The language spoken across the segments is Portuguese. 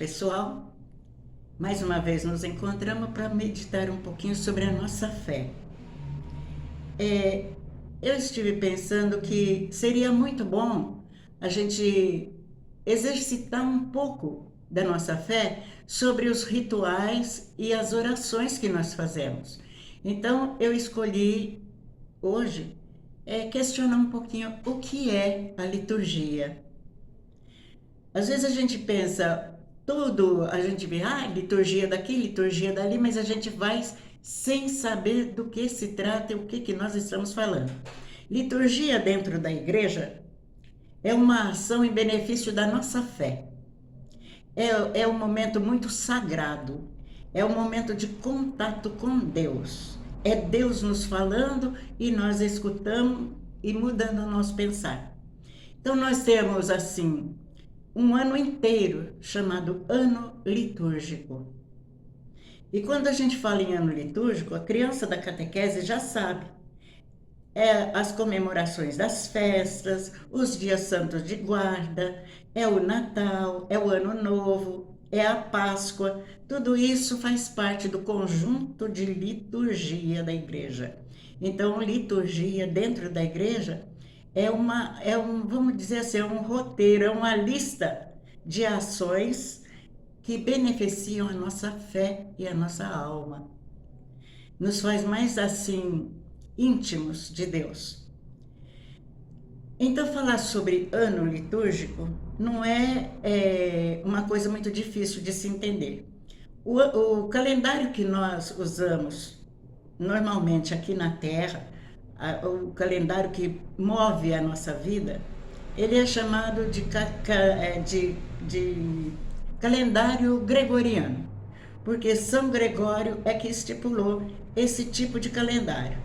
pessoal. Mais uma vez nos encontramos para meditar um pouquinho sobre a nossa fé. Eu estive pensando que seria muito bom a gente exercitar um pouco da nossa fé sobre os rituais e as orações que nós fazemos. Então, eu escolhi hoje questionar um pouquinho o que é a liturgia. Às vezes a gente pensa tudo, a gente vê, liturgia daqui, liturgia dali, mas a gente vai sem saber do que se trata e o que nós estamos falando. Liturgia dentro da igreja é uma ação em benefício da nossa fé. É um momento muito sagrado, é um momento de contato com Deus. É Deus nos falando e nós escutamos e mudando o nosso pensar. Então nós temos assim um ano inteiro chamado ano litúrgico. E quando a gente fala em ano litúrgico, a criança da catequese já sabe. As comemorações das festas, os dias santos de guarda, é o Natal, é o Ano Novo, é a Páscoa. Tudo isso faz parte do conjunto de liturgia da igreja. Então, liturgia dentro da igreja vamos dizer assim, é um roteiro, é uma lista de ações que beneficiam a nossa fé e a nossa alma. Nos faz mais assim íntimos de Deus. Então, falar sobre ano litúrgico não é uma coisa muito difícil de se entender. O calendário que nós usamos normalmente aqui na Terra, o calendário que move a nossa vida, ele é chamado de calendário gregoriano, porque São Gregório é que estipulou esse tipo de calendário.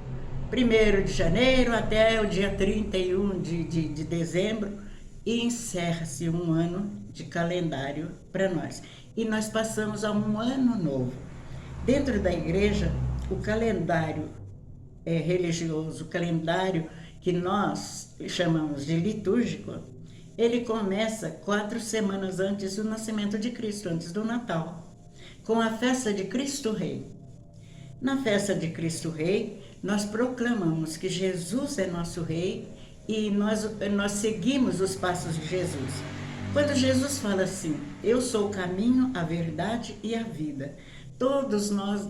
1º de janeiro até o dia 31 de dezembro, e encerra-se um ano de calendário para nós. E nós passamos a um ano novo. Dentro da igreja, o calendário religioso, o calendário que nós chamamos de litúrgico, ele começa 4 semanas antes do nascimento de Cristo, antes do Natal, com a festa de Cristo Rei. Na festa de Cristo Rei, nós proclamamos que Jesus é nosso Rei e nós seguimos os passos de Jesus. Quando Jesus fala assim, eu sou o caminho, a verdade e a vida, todos nós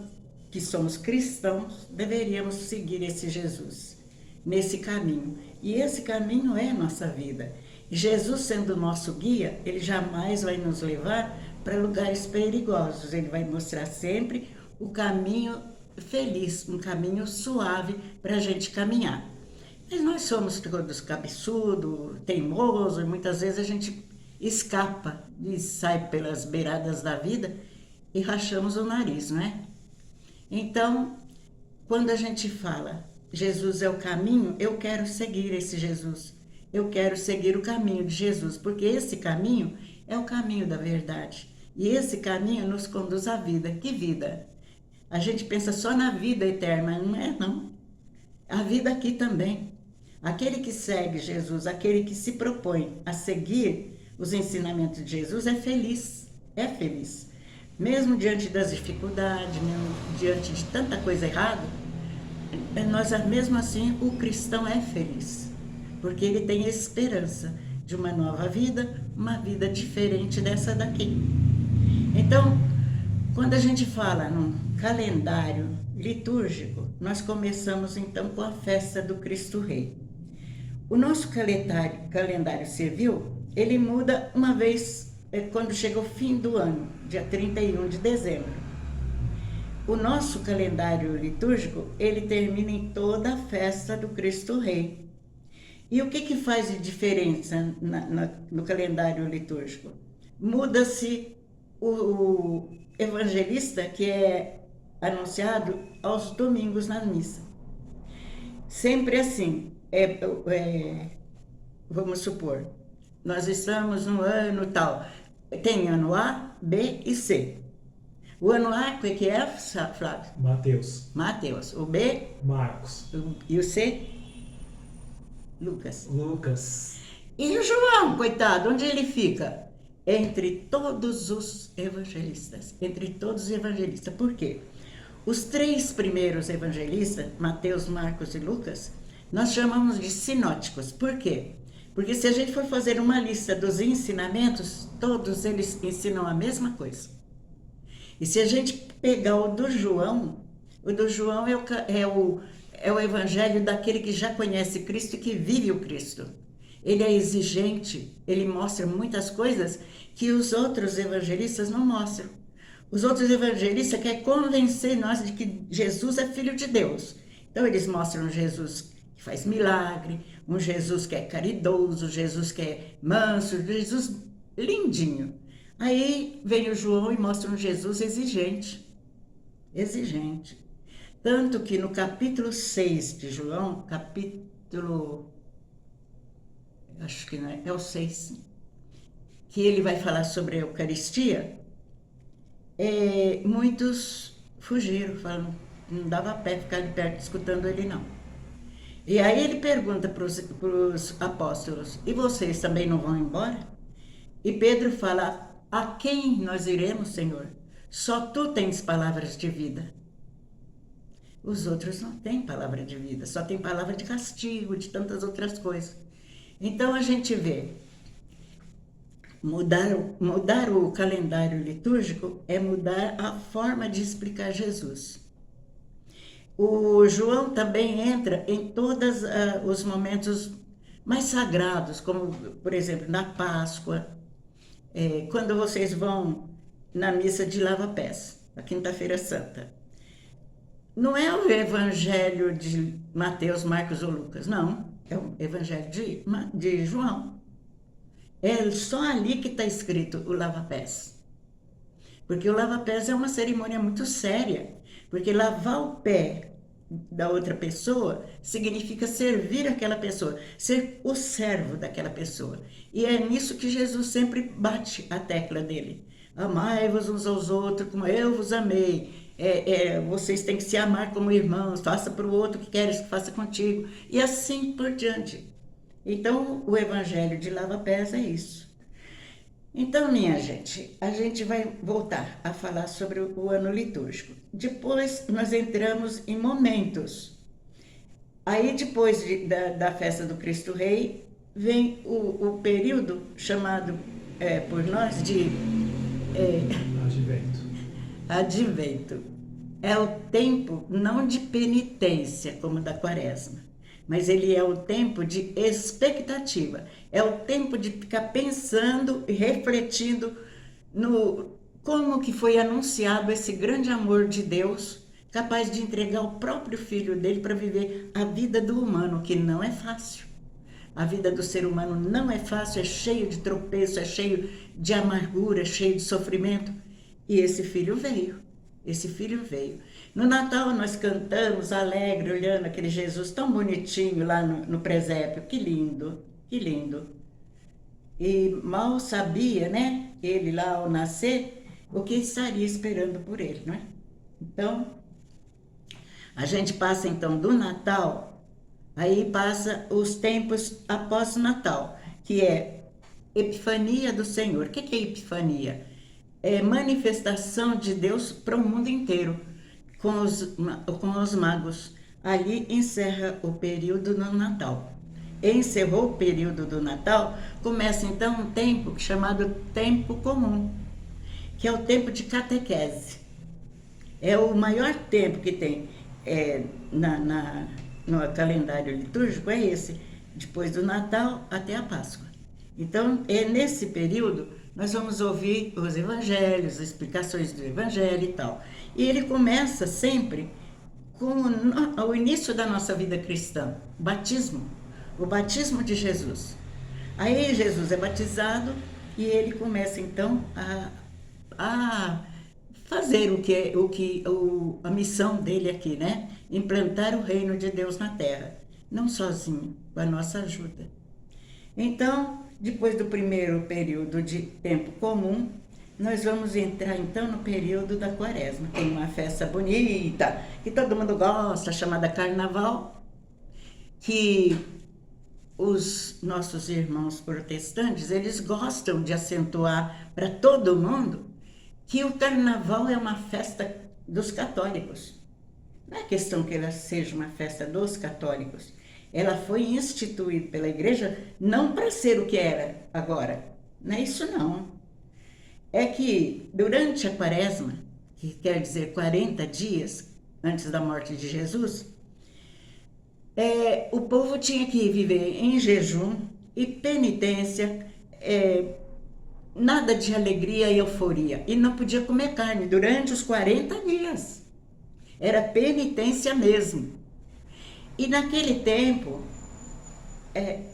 que somos cristãos deveríamos seguir esse Jesus, nesse caminho. E esse caminho é a nossa vida. Jesus sendo nosso guia, ele jamais vai nos levar para lugares perigosos, ele vai mostrar sempre o caminho feliz, um caminho suave para a gente caminhar. Mas nós somos todos cabeçudo, teimoso, e muitas vezes a gente escapa e sai pelas beiradas da vida e rachamos o nariz, não é? Então, quando a gente fala Jesus é o caminho, eu quero seguir esse Jesus. Eu quero seguir o caminho de Jesus, porque esse caminho é o caminho da verdade. E esse caminho nos conduz à vida. Que vida? A gente pensa só na vida eterna, não é não. A vida aqui também. Aquele que segue Jesus, aquele que se propõe a seguir os ensinamentos de Jesus é feliz, é feliz. Mesmo diante das dificuldades, mesmo diante de tanta coisa errada, mesmo assim o cristão é feliz, porque ele tem esperança de uma nova vida, uma vida diferente dessa daqui. Então, quando a gente fala num calendário litúrgico, nós começamos então com a festa do Cristo Rei. O nosso calendário civil, ele muda uma vez quando chega o fim do ano, dia 31 de dezembro. O nosso calendário litúrgico, ele termina em toda a festa do Cristo Rei. E o que faz de diferença no calendário litúrgico? Muda-se o evangelista que é anunciado aos domingos na missa. Sempre assim, vamos supor, nós estamos no ano tal, tem ano A, B e C. O ano A, o que é, Flávio? Mateus. Mateus. O B? Marcos. E o C? Lucas. Lucas. E o João, coitado, onde ele fica? entre todos os evangelistas. Entre todos os evangelistas. Por quê? Os 3 primeiros evangelistas, Mateus, Marcos e Lucas, nós chamamos de sinóticos. Por quê? Porque se a gente for fazer uma lista dos ensinamentos, todos eles ensinam a mesma coisa. E se a gente pegar o do João é o evangelho daquele que já conhece Cristo e que vive o Cristo. Ele é exigente, ele mostra muitas coisas que os outros evangelistas não mostram. Os outros evangelistas querem convencer nós de que Jesus é Filho de Deus. Então eles mostram Jesus que faz milagre, um Jesus que é caridoso, Jesus que é manso, Jesus lindinho. Aí vem o João e mostra um Jesus exigente. Exigente. Tanto que no capítulo 6 de João, acho que não é o 6, que ele vai falar sobre a Eucaristia, muitos fugiram, falam, não dava pé ficar de perto escutando ele não. E aí ele pergunta para os apóstolos, e vocês também não vão embora? E Pedro fala, a quem nós iremos, Senhor? Só tu tens palavras de vida. Os outros não têm palavra de vida, só tem palavra de castigo, de tantas outras coisas. Então a gente vê, mudar o calendário litúrgico é mudar a forma de explicar Jesus. O João também entra em todos os momentos mais sagrados, como, por exemplo, na Páscoa, quando vocês vão na missa de lava-pés, a Quinta-feira Santa. Não é o evangelho de Mateus, Marcos ou Lucas, não. É o evangelho de João. É só ali que está escrito o lava-pés. Porque o lava-pés é uma cerimônia muito séria. Porque lavar o pé da outra pessoa significa servir aquela pessoa, ser o servo daquela pessoa. E é nisso que Jesus sempre bate a tecla dele. Amai-vos uns aos outros como eu vos amei. Vocês têm que se amar como irmãos, faça para o outro o que queres que faça contigo. E assim por diante. Então, o evangelho de lava-pés é isso. Então, minha gente, a gente vai voltar a falar sobre o ano litúrgico. Depois, nós entramos em momentos. Aí, depois da festa do Cristo Rei, vem o período chamado por nós de Advento. É o tempo não de penitência, como da Quaresma, mas ele é o tempo de expectativa. É o tempo de ficar pensando e refletindo no como que foi anunciado esse grande amor de Deus, capaz de entregar o próprio Filho dele para viver a vida do humano, que não é fácil. A vida do ser humano não é fácil, é cheio de tropeço, é cheio de amargura, é cheio de sofrimento. E esse filho veio. No Natal nós cantamos alegre, olhando aquele Jesus tão bonitinho lá no presépio. Que lindo, que lindo. E mal sabia, né, ele lá ao nascer, o que estaria esperando por ele, não é? Então, a gente passa então do Natal, aí passa os tempos após o Natal, que é Epifania do Senhor. O que é Epifania? É manifestação de Deus para o mundo inteiro, com os magos. Ali encerra o período do Natal. Encerrou o período do Natal, começa então um tempo chamado tempo comum, que é o tempo de catequese. É o maior tempo que tem no calendário litúrgico, é esse, depois do Natal até a Páscoa. Então, nesse período, nós vamos ouvir os evangelhos, as explicações do evangelho e tal. E ele começa sempre com o início da nossa vida cristã, o batismo de Jesus. Aí Jesus é batizado e ele começa então a fazer a missão dele aqui, né? Implantar o reino de Deus na terra, não sozinho, com a nossa ajuda. Então, depois do primeiro período de tempo comum, nós vamos entrar então no período da Quaresma. Tem uma festa bonita, que todo mundo gosta, chamada Carnaval, que os nossos irmãos protestantes, eles gostam de acentuar para todo mundo que o carnaval é uma festa dos católicos. Não é questão que ela seja uma festa dos católicos. Ela foi instituída pela igreja não para ser o que era agora. Não é isso não. É que durante a quaresma, que quer dizer 40 dias antes da morte de Jesus, o povo tinha que viver em jejum e penitência, nada de alegria e euforia. E não podia comer carne durante os 40 dias. Era penitência mesmo. E naquele tempo,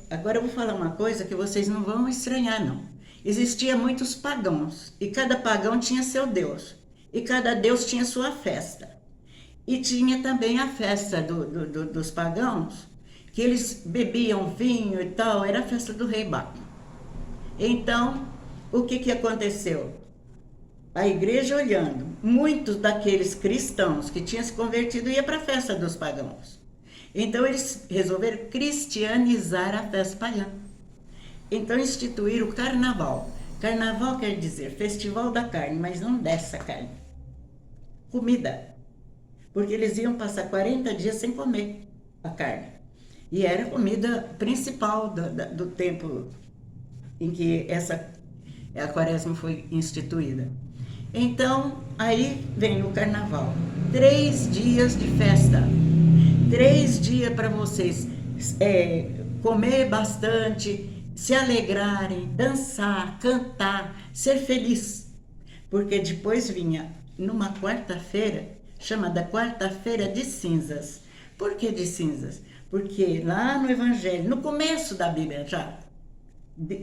agora eu vou falar uma coisa que vocês não vão estranhar, não. Existiam muitos pagãos, e cada pagão tinha seu deus, e cada deus tinha sua festa. E tinha também a festa dos pagãos, que eles bebiam vinho e tal, era a festa do rei Baco. Então, o que aconteceu? A igreja olhando, muitos daqueles cristãos que tinham se convertido iam para a festa dos pagãos. Então eles resolveram cristianizar a festa pagã. Então instituíram o carnaval. Carnaval quer dizer festival da carne, mas não dessa carne. Comida. Porque eles iam passar 40 dias sem comer a carne. E era a comida principal do tempo em que a quaresma foi instituída. Então, aí vem o carnaval. 3 dias de festa. 3 dias para vocês comer bastante, se alegrarem, dançar, cantar, ser feliz. Porque depois vinha numa quarta-feira, chamada Quarta-feira de Cinzas. Por que de cinzas? Porque lá no Evangelho, no começo da Bíblia já,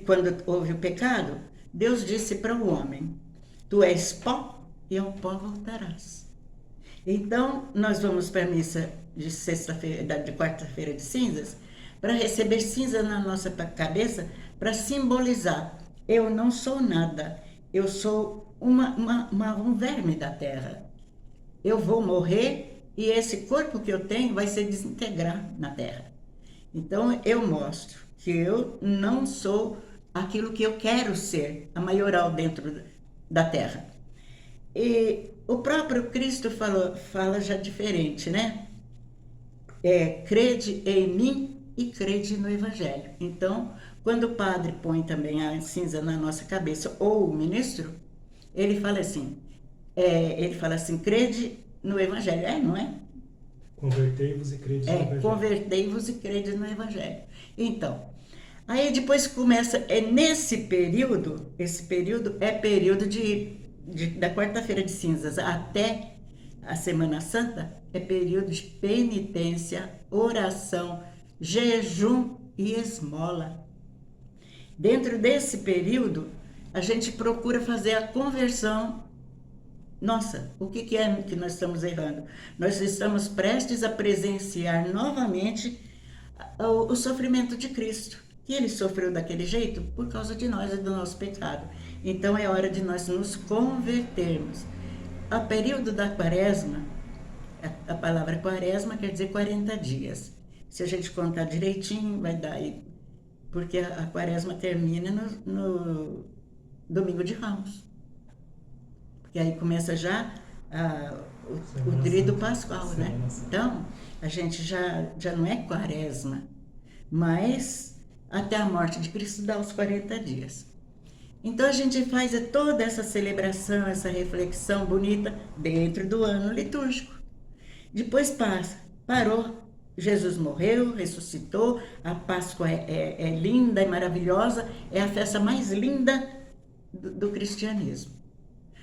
quando houve o pecado, Deus disse para o homem: tu és pó e ao pó voltarás. Então, nós vamos para a missa de sexta-feira, de quarta-feira de cinzas, para receber cinza na nossa cabeça, para simbolizar: eu não sou nada, eu sou um verme da terra. Eu vou morrer e esse corpo que eu tenho vai se desintegrar na terra. Então, eu mostro que eu não sou aquilo que eu quero ser, a maioral dentro da terra. E o próprio Cristo fala já diferente, né? Crede em mim e crede no Evangelho. Então, quando o padre põe também a cinza na nossa cabeça, ou o ministro, ele fala assim, crede no Evangelho. Não é? Convertei-vos e crede no Evangelho. Convertei-vos e crede no Evangelho. Então, aí depois começa, nesse período, esse período é período da quarta-feira de cinzas até a Semana Santa, é período de penitência, oração, jejum e esmola. Dentro desse período, a gente procura fazer a conversão. Nossa, o que é que nós estamos errando? Nós estamos prestes a presenciar novamente o sofrimento de Cristo. Que ele sofreu daquele jeito por causa de nós e do nosso pecado. Então é hora de nós nos convertermos. O período da quaresma, a palavra quaresma quer dizer 40 dias. Se a gente contar direitinho, vai dar aí, porque a quaresma termina no domingo de Ramos. Porque aí começa já o tríduo pascual, né? Então, a gente já não é quaresma, mas até a morte de Cristo dá os 40 dias. Então a gente faz toda essa celebração, essa reflexão bonita dentro do ano litúrgico. Depois parou, Jesus morreu, ressuscitou, a Páscoa é linda e maravilhosa, é a festa mais linda do cristianismo.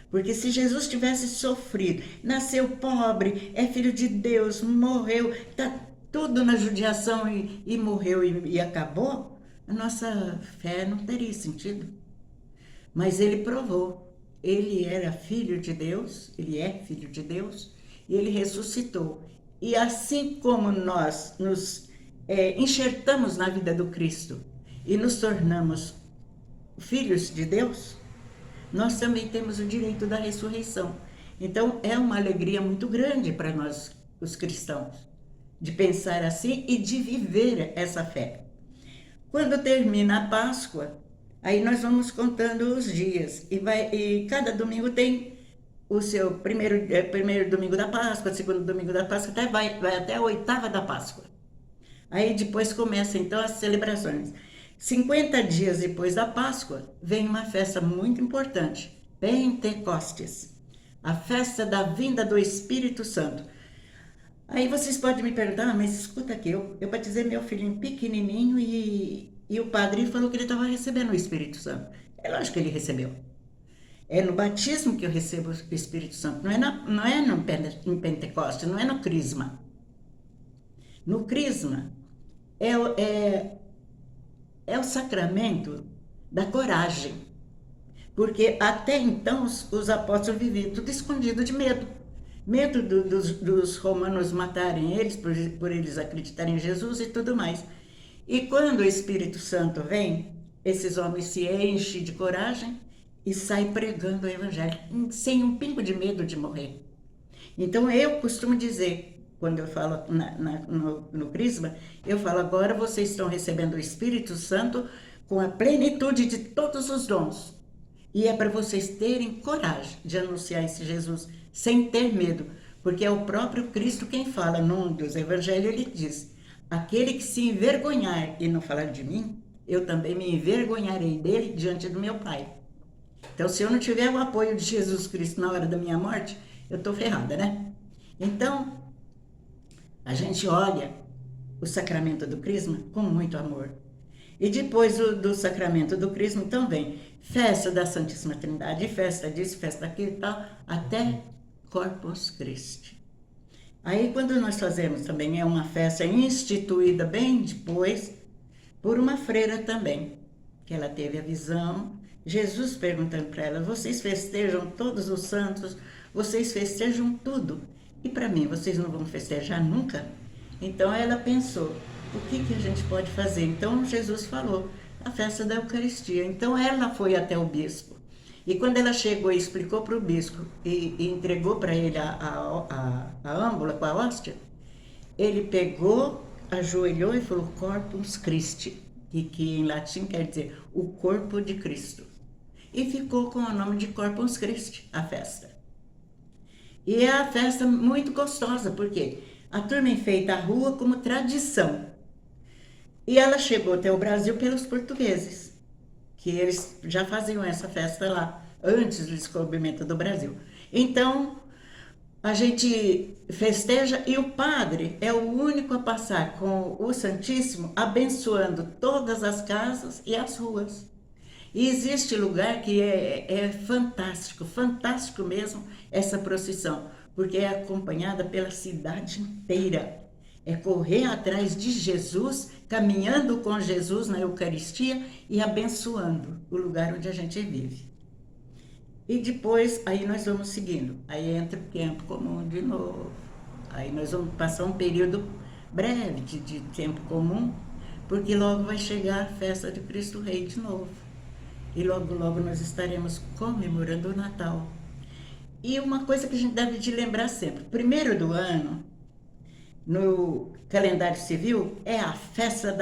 Porque se Jesus tivesse sofrido, nasceu pobre, é filho de Deus, morreu, está tudo na judiação e morreu e acabou, a nossa fé não teria sentido. Mas ele provou, ele era filho de Deus, ele é filho de Deus, e ele ressuscitou. E assim como nós nos enxertamos na vida do Cristo e nos tornamos filhos de Deus, nós também temos o direito da ressurreição. Então é uma alegria muito grande para nós, os cristãos, de pensar assim e de viver essa fé. Quando termina a Páscoa, aí nós vamos contando os dias. E cada domingo tem o seu primeiro domingo da Páscoa, segundo domingo da Páscoa, até vai até a oitava da Páscoa. Aí depois começam então as celebrações. 50 dias depois da Páscoa, vem uma festa muito importante, Pentecostes, a festa da vinda do Espírito Santo. Aí vocês podem me perguntar, mas escuta aqui, eu batizei meu filhinho pequenininho e o padre falou que ele estava recebendo o Espírito Santo. É lógico que ele recebeu. É no batismo que eu recebo o Espírito Santo, não é em Pentecostes, não é no crisma. No crisma é o sacramento da coragem, porque até então os apóstolos viviam tudo escondido de medo. Medo dos romanos matarem eles, por eles acreditarem em Jesus e tudo mais. E quando o Espírito Santo vem, esses homens se enchem de coragem e saem pregando o Evangelho, sem um pingo de medo de morrer. Então eu costumo dizer, quando eu falo no Crisma, eu falo, agora vocês estão recebendo o Espírito Santo com a plenitude de todos os dons. E é para vocês terem coragem de anunciar esse Jesus sem ter medo, porque é o próprio Cristo quem fala num dos evangelhos, ele diz, aquele que se envergonhar e não falar de mim, eu também me envergonharei dele diante do meu Pai. Então, se eu não tiver o apoio de Jesus Cristo na hora da minha morte, eu estou ferrada, né? Então, a gente olha o sacramento do Crisma com muito amor. E depois do sacramento do Crisma, então vem festa da Santíssima Trindade, festa disso, festa daquilo e tal, até Corpus Christi. Aí, quando nós fazemos também, é uma festa instituída bem depois, por uma freira também, que ela teve a visão, Jesus perguntando para ela, vocês festejam todos os santos, vocês festejam tudo, e para mim, vocês não vão festejar nunca? Então ela pensou, o que a gente pode fazer? Então Jesus falou, a festa da Eucaristia. Então ela foi até o bispo. E quando ela chegou e explicou para o bispo e entregou para ele a âmbula com a hóstia, ele pegou, ajoelhou e falou Corpus Christi, que em latim quer dizer o corpo de Cristo. E ficou com o nome de Corpus Christi, a festa. E é a festa muito gostosa, porque a turma enfeita a rua como tradição. E ela chegou até o Brasil pelos portugueses, que eles já faziam essa festa lá, antes do descobrimento do Brasil. Então, a gente festeja e o padre é o único a passar com o Santíssimo, abençoando todas as casas e as ruas. E existe lugar que é fantástico, fantástico mesmo, essa procissão, porque é acompanhada pela cidade inteira. É correr atrás de Jesus, caminhando com Jesus na Eucaristia e abençoando o lugar onde a gente vive. E depois, aí nós vamos seguindo. Aí entra o tempo comum de novo. Aí nós vamos passar um período breve de tempo comum, porque logo vai chegar a festa de Cristo Rei de novo. E logo, logo nós estaremos comemorando o Natal. E uma coisa que a gente deve de lembrar sempre, primeiro do ano, no calendário civil, é a festa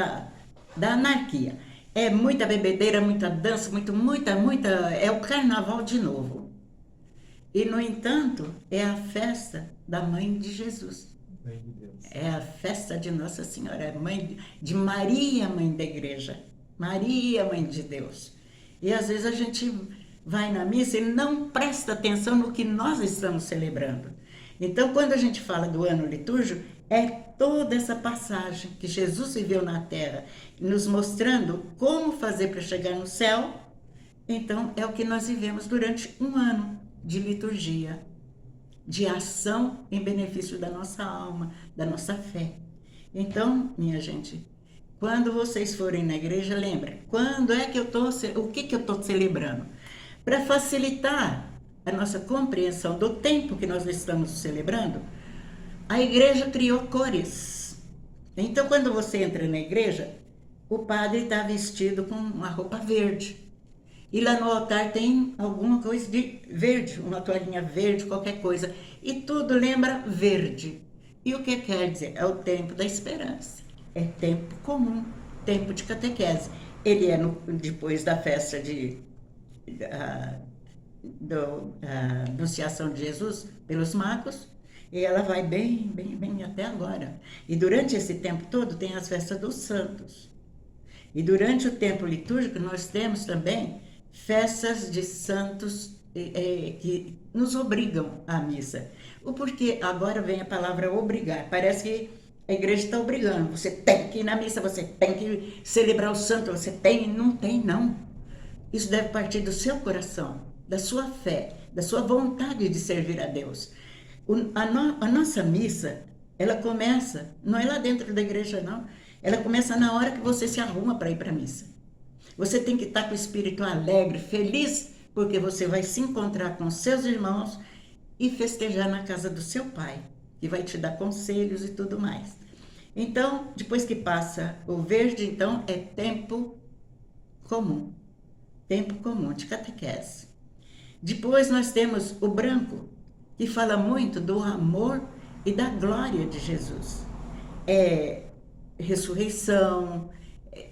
da anarquia. É muita bebedeira, muita dança, muita, é o carnaval de novo. E, no entanto, é a festa da Mãe de Jesus. Mãe de Deus. É a festa de Nossa Senhora, é mãe de Maria, Mãe da Igreja. Maria, Mãe de Deus. E, às vezes, a gente vai na missa e não presta atenção no que nós estamos celebrando. Então, quando a gente fala do ano litúrgico, é toda essa passagem que Jesus viveu na Terra, nos mostrando como fazer para chegar no céu. Então, é o que nós vivemos durante um ano de liturgia, de ação em benefício da nossa alma, da nossa fé. Então, minha gente, quando vocês forem na igreja, lembra, o que eu estou celebrando? Para facilitar a nossa compreensão do tempo que nós estamos celebrando, a igreja criou cores. Então, quando você entra na igreja, o padre está vestido com uma roupa verde. E lá no altar tem alguma coisa de verde, uma toalhinha verde, qualquer coisa. E tudo lembra verde. E o que quer dizer? É o tempo da esperança. É tempo comum. tempo de catequese. Ele é depois da festa da Anunciação de Jesus pelos magos, e ela vai bem até agora. E durante esse tempo todo tem as festas dos santos. E durante o tempo litúrgico nós temos também festas de santos que nos obrigam à missa. O porquê agora vem a palavra obrigar. Parece que a igreja está obrigando. Você tem que ir na missa, você tem que celebrar o santo, você tem. Não tem, não. Isso deve partir do seu coração, da sua fé, da sua vontade de servir a Deus. A nossa missa, ela começa, não é lá dentro da igreja, não. Ela começa na hora que você se arruma para ir para a missa. Você tem que estar com o espírito alegre, feliz, porque você vai se encontrar com seus irmãos e festejar na casa do seu pai, que vai te dar conselhos e tudo mais. Então, depois que passa o verde, então é tempo comum de catequese. Depois nós temos o branco, que fala muito do amor e da glória de Jesus. É ressurreição,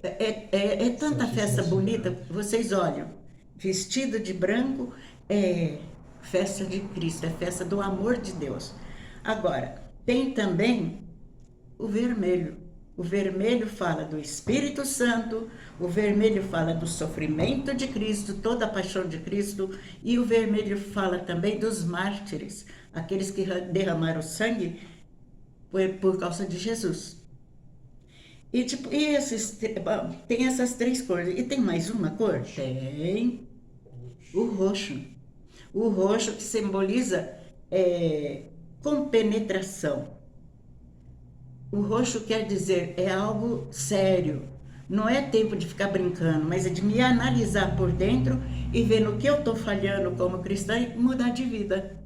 é tanta festa bonita. Vocês olham, vestido de branco é festa de Cristo, é festa do amor de Deus. Agora, tem também o vermelho. O vermelho fala do Espírito Santo, o vermelho fala do sofrimento de Cristo, toda a paixão de Cristo, e o vermelho fala também dos mártires, aqueles que derramaram sangue por causa de Jesus. E tem essas três cores. E tem mais uma cor? Tem o roxo. O roxo que simboliza compenetração. O roxo quer dizer, é algo sério. Não é tempo de ficar brincando, mas é de me analisar por dentro e ver no que eu estou falhando como cristã e mudar de vida.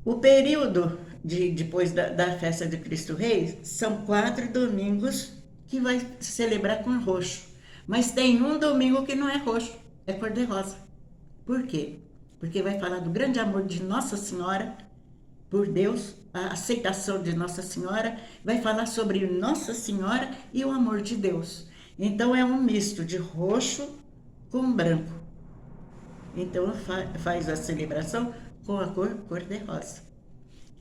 O período depois da festa de Cristo Rei são 4 domingos que vai se celebrar com roxo. Mas tem um domingo que não é roxo, é cor-de-rosa. Por quê? Porque vai falar do grande amor de Nossa Senhora por Deus, a aceitação de Nossa Senhora, vai falar sobre Nossa Senhora e o amor de Deus. Então é um misto de roxo com branco. Então faz a celebração com a cor-de-rosa.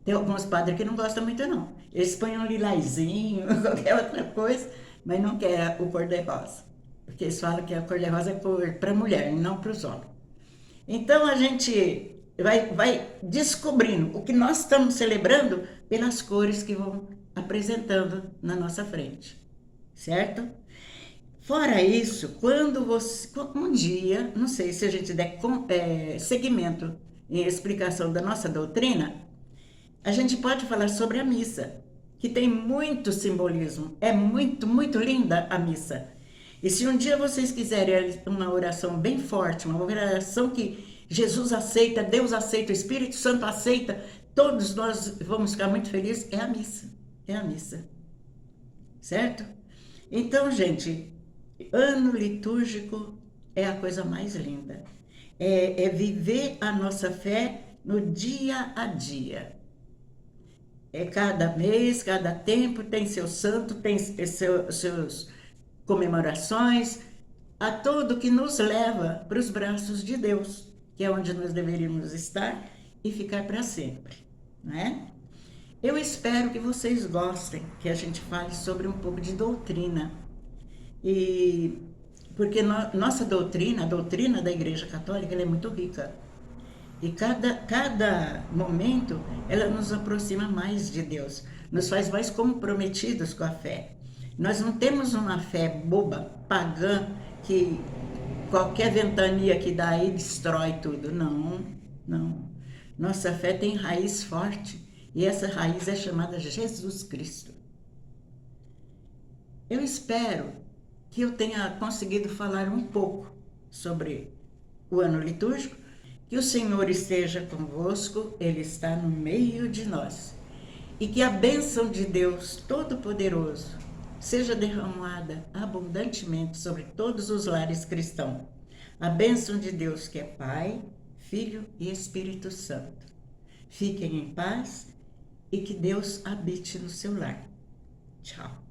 Tem alguns padres que não gostam muito, não. Eles põem um lilazinho, qualquer outra coisa, mas não quer o cor-de-rosa. Porque eles falam que a cor-de-rosa é cor para mulher, não para os homens. Então a gente vai descobrindo o que nós estamos celebrando pelas cores que vão apresentando na nossa frente, certo? Fora isso, quando você, um dia, não sei se a gente der seguimento em explicação da nossa doutrina, a gente pode falar sobre a missa, que tem muito simbolismo, é muito linda a missa. E se um dia vocês quiserem uma oração bem forte, uma oração que Jesus aceita, Deus aceita, o Espírito Santo aceita, todos nós vamos ficar muito felizes, é a missa, certo? Então, gente, ano litúrgico é a coisa mais linda, é viver a nossa fé no dia a dia. Cada mês, cada tempo tem seu santo, tem seus comemorações, a tudo que nos leva para os braços de Deus, que é onde nós deveríamos estar e ficar para sempre, né? Eu espero que vocês gostem, que a gente fale sobre um pouco de doutrina. E porque nossa doutrina, a doutrina da Igreja Católica, ela é muito rica. E cada momento, ela nos aproxima mais de Deus, nos faz mais comprometidos com a fé. Nós não temos uma fé boba, pagã, que qualquer ventania que dá aí destrói tudo. Não. Nossa fé tem raiz forte e essa raiz é chamada Jesus Cristo. Eu espero que eu tenha conseguido falar um pouco sobre o ano litúrgico, que o Senhor esteja convosco, Ele está no meio de nós. E que a bênção de Deus Todo-Poderoso seja derramada abundantemente sobre todos os lares cristãos. A bênção de Deus que é Pai, Filho e Espírito Santo. Fiquem em paz e que Deus habite no seu lar. Tchau.